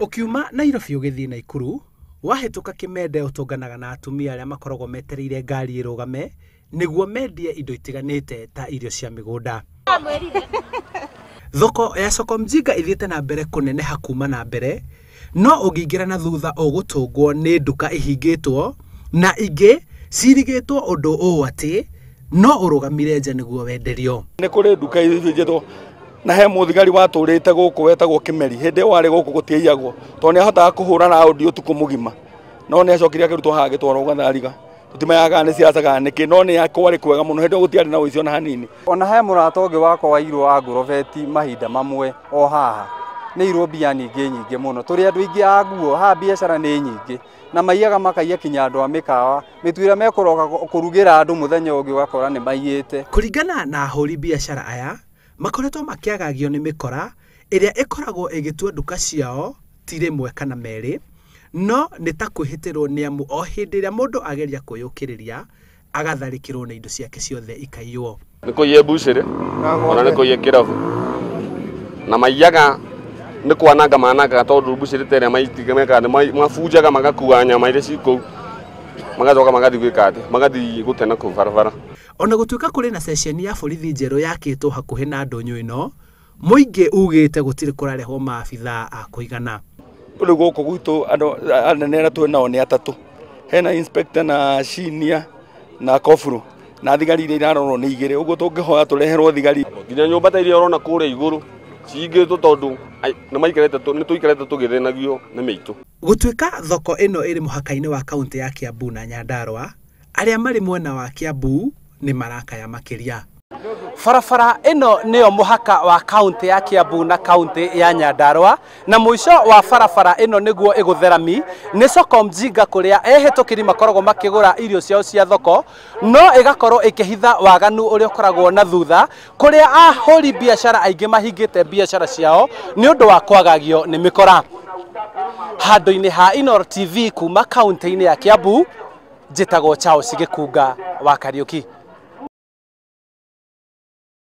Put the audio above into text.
Ukiuma Nairobi ugithie Nakuru, wahituka kimende utonganaga na atumia aria makoragwo metereire ngari irugame niguo mendie indo itiganite ta irio cia migunda. Thoko ya Soko Mjinga ithiete na mbere kuneneha kuuma na mbere, no ugingira na thutha ugutungwo ni nduka ihingitwo na ingi cirigitwo undu uu ati no urugamire nja niguo wenderio. Ni kuri nduka ihingitwo na he muthigari waturite guku wetagwo Kimeri hindi wari guku gutiiyagwo to ni ahotaga kuhura na audio utuku mugima no ni acokire akirutwo haha gitwaro ugathariga tutimayaga ni ciacaga niki no ni akwari kwega muno hindi gutiari na uicio na hanini ona he murata ungi wakwa wa irwo agroveti mahinda mamwe o haha ni irwo mbia nyingi muno turi andu ingi aguo ha biashara ni nyingi na maiyaga makaiya kinya andu a mikawa mitwira mekuroka kurugira andu muthenya ungi wakora ni maiyite. Kuringana na ahuri biashara aya makoretwo makiagagio ni mikora iria ikoragwo igitua nduka ciao ti rimwe kana meri, no ni ta kwihitirwo ni amu o hindi ria mundu ageria kuyukiriria agatharikirwo ni indo ciake ciothe ikaiywo. Ni kuiya buciri ona ni kuiya kirabu na maiyaga ni kwananga mananga tondu buciri tere maitigeka ni mafujaga magakua nyama iria ciku magacoka magathi gwikate magathi gutena ku barabara. Ona gutuika kuri na session ya borithi njeru yakitwo hakuhi na ndonyo ino, muingi ugite gutiri kurarehwo maabitha a kuigana. Uri guku gwitu andu anene tu nao ni atatu, hena inspector na senior na kofuru na thigari iria irarorwo ni igiri, uguo tungihoya tureherwo thigari nginya nyumba ta iria urona kuria iguru cingitwo tondu ni maikarete ni tuikarete tugithenagio ni miitu. Gutuika thoko ino iri muhaka-ini wa kaunti ya Kiambu na Nyandarua, aria mari mwena wa Kiambu ni marakaya makiria. Barabara ino niyo muhaka wa kaunti ya Kiambu na kaunti ya Nyandarua, na mwisho wa barabara ino niguo igutherami ni Soko Mjinga kuria ehitukiri makoragwo makigura irio ciao cia thoko, no igakorwo ikihitha waganu uria ukoragwo na thutha kuria ahuri biashara aingi mahingite biashara ciao ni undu wa kwagagio ni mikora. Handu-ini ha Inoro TV kuma kaunti-ini ya Kiambu, njitagwo Charles Gikunga wa Kariuki.